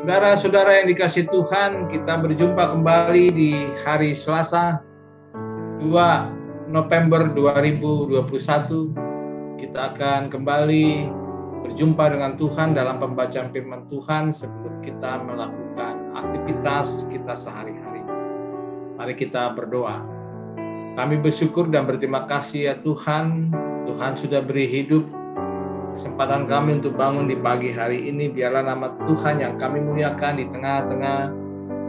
Saudara-saudara yang dikasihi Tuhan, kita berjumpa kembali di hari Selasa 2 November 2021. Kita akan kembali berjumpa dengan Tuhan dalam pembacaan firman Tuhan sebelum kita melakukan aktivitas kita sehari-hari. Mari kita berdoa. Kami bersyukur dan berterima kasih ya Tuhan. Tuhan sudah beri hidup kesempatan kami untuk bangun di pagi hari ini. Biarlah nama Tuhan yang kami muliakan di tengah-tengah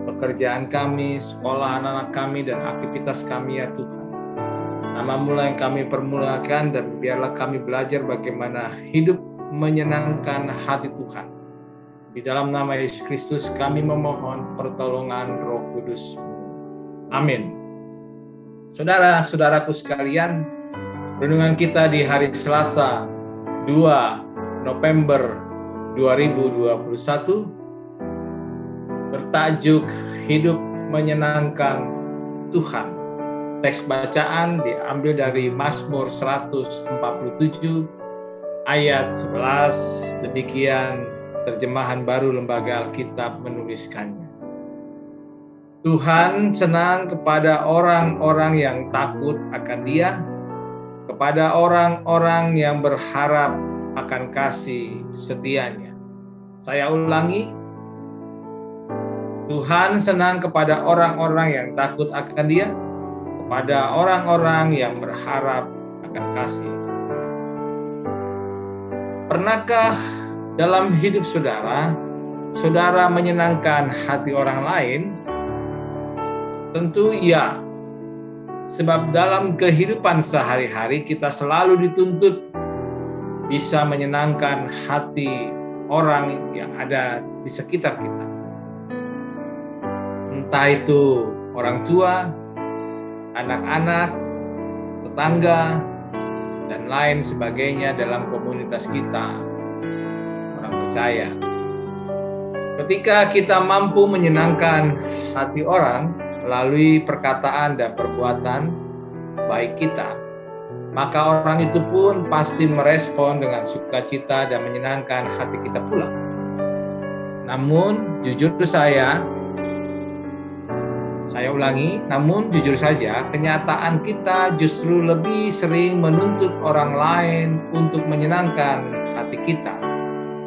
pekerjaan kami, sekolah anak-anak kami, dan aktivitas kami ya Tuhan. Nama-Mu yang kami permulakan, dan biarlah kami belajar bagaimana hidup menyenangkan hati Tuhan. Di dalam nama Yesus Kristus kami memohon pertolongan Roh Kudus. Amin. Saudara-saudaraku sekalian, renungan kita di hari Selasa 2 November 2021 bertajuk Hidup Menyenangkan Tuhan. Teks bacaan diambil dari Mazmur 147 ayat 11. Demikian terjemahan baru Lembaga Alkitab menuliskannya. Tuhan senang kepada orang-orang yang takut akan Dia, kepada orang-orang yang berharap akan kasih setianya. Saya ulangi, Tuhan senang kepada orang-orang yang takut akan Dia, kepada orang-orang yang berharap akan kasih setianya. Pernahkah dalam hidup saudara, saudara menyenangkan hati orang lain? Tentu ya. Sebab dalam kehidupan sehari-hari kita selalu dituntut bisa menyenangkan hati orang yang ada di sekitar kita. Entah itu orang tua, anak-anak, tetangga, dan lain sebagainya dalam komunitas kita, orang percaya. Ketika kita mampu menyenangkan hati orang melalui perkataan dan perbuatan baik kita, maka orang itu pun pasti merespon dengan sukacita dan menyenangkan hati kita pula. Namun jujur saya ulangi, namun jujur saja kenyataan kita justru lebih sering menuntut orang lain untuk menyenangkan hati kita,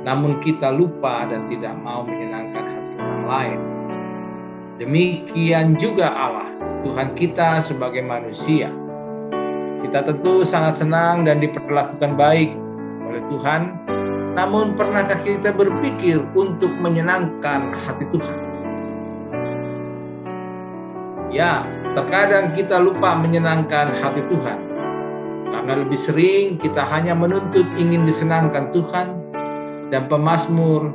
namun kita lupa dan tidak mau menyenangkan hati orang lain. Demikian juga Allah, Tuhan kita sebagai manusia. Kita tentu sangat senang dan diperlakukan baik oleh Tuhan, namun pernahkah kita berpikir untuk menyenangkan hati Tuhan? Ya, terkadang kita lupa menyenangkan hati Tuhan, karena lebih sering kita hanya menuntut ingin disenangkan Tuhan. Dan pemazmur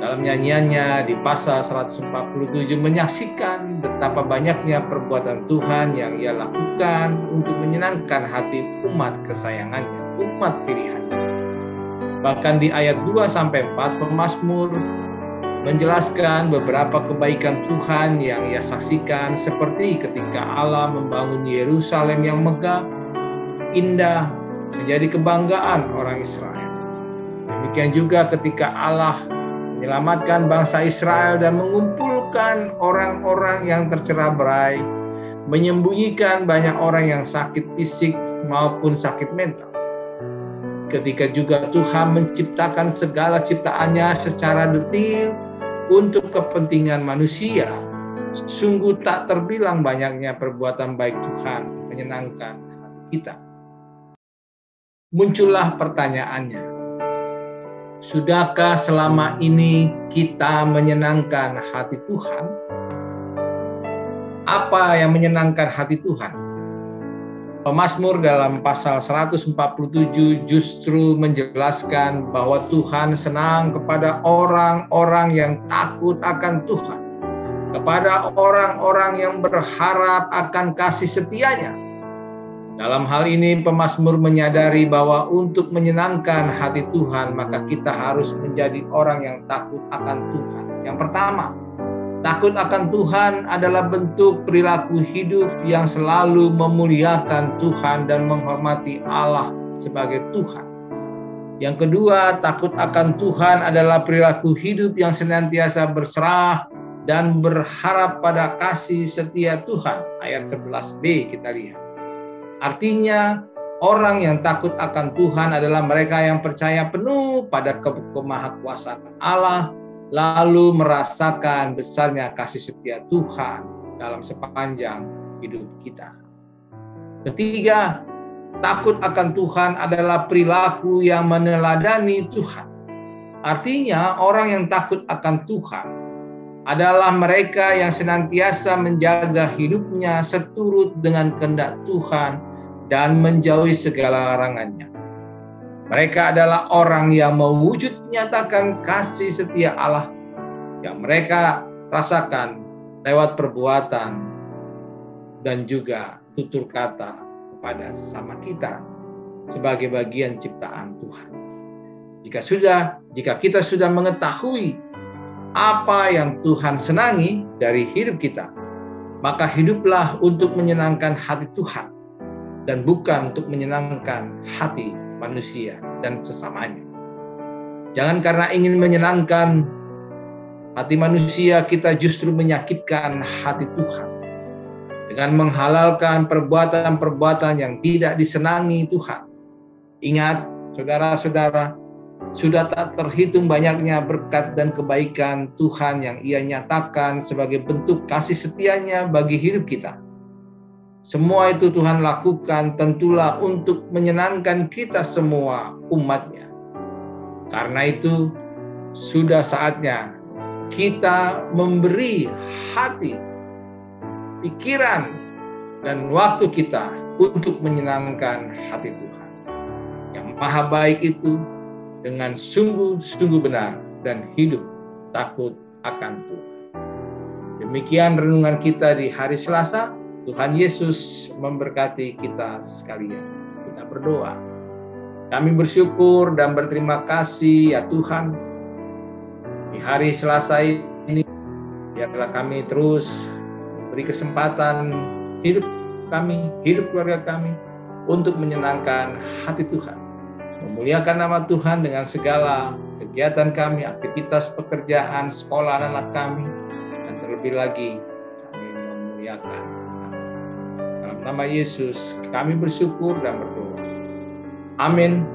dalam nyanyiannya di pasal 147 menyaksikan betapa banyaknya perbuatan Tuhan yang Ia lakukan untuk menyenangkan hati umat kesayangannya, umat pilihannya. Bahkan di ayat 2-4 pemazmur menjelaskan beberapa kebaikan Tuhan yang Ia saksikan, seperti ketika Allah membangun Yerusalem yang megah, indah, menjadi kebanggaan orang Israel. Demikian juga ketika Allah menyelamatkan bangsa Israel dan mengumpulkan orang-orang yang tercerai-berai, menyembunyikan banyak orang yang sakit fisik maupun sakit mental. Ketika juga Tuhan menciptakan segala ciptaannya secara detail untuk kepentingan manusia, sungguh tak terbilang banyaknya perbuatan baik Tuhan menyenangkan hati kita. Muncullah pertanyaannya, sudahkah selama ini kita menyenangkan hati Tuhan? Apa yang menyenangkan hati Tuhan? Pemazmur dalam pasal 147 justru menjelaskan bahwa Tuhan senang kepada orang-orang yang takut akan Tuhan, kepada orang-orang yang berharap akan kasih setianya. Dalam hal ini pemazmur menyadari bahwa untuk menyenangkan hati Tuhan maka kita harus menjadi orang yang takut akan Tuhan. Yang pertama, takut akan Tuhan adalah bentuk perilaku hidup yang selalu memuliakan Tuhan dan menghormati Allah sebagai Tuhan. Yang kedua, takut akan Tuhan adalah perilaku hidup yang senantiasa berserah dan berharap pada kasih setia Tuhan. Ayat 11b kita lihat. Artinya, orang yang takut akan Tuhan adalah mereka yang percaya penuh pada kemahakuasaan Allah, lalu merasakan besarnya kasih setia Tuhan dalam sepanjang hidup kita. Ketiga, takut akan Tuhan adalah perilaku yang meneladani Tuhan. Artinya, orang yang takut akan Tuhan adalah mereka yang senantiasa menjaga hidupnya seturut dengan kehendak Tuhan dan menjauhi segala larangannya. Mereka adalah orang yang mewujud nyatakan kasih setia Allah yang mereka rasakan lewat perbuatan dan juga tutur kata kepada sesama kita sebagai bagian ciptaan Tuhan. Jika kita sudah mengetahui apa yang Tuhan senangi dari hidup kita, maka hiduplah untuk menyenangkan hati Tuhan dan bukan untuk menyenangkan hati manusia dan sesamanya. Jangan karena ingin menyenangkan hati manusia, kita justru menyakitkan hati Tuhan dengan menghalalkan perbuatan-perbuatan yang tidak disenangi Tuhan. Ingat, saudara-saudara, sudah tak terhitung banyaknya berkat dan kebaikan Tuhan yang Ia nyatakan sebagai bentuk kasih setianya bagi hidup kita. Semua itu Tuhan lakukan tentulah untuk menyenangkan kita semua umat-Nya. Karena itu, sudah saatnya kita memberi hati, pikiran, dan waktu kita untuk menyenangkan hati Tuhan. Yang maha baik itu dengan sungguh-sungguh benar dan hidup takut akan Tuhan. Demikian renungan kita di hari Selasa. Tuhan Yesus memberkati kita sekalian. Kita berdoa. Kami bersyukur dan berterima kasih ya Tuhan. Di hari Selasa ini, biarlah kami terus beri kesempatan hidup kami, hidup keluarga kami untuk menyenangkan hati Tuhan. Memuliakan nama Tuhan dengan segala kegiatan kami, aktivitas pekerjaan, sekolah anak-anak kami, dan terlebih lagi kami memuliakan nama. Dalam nama Yesus kami bersyukur dan berdoa. Amin.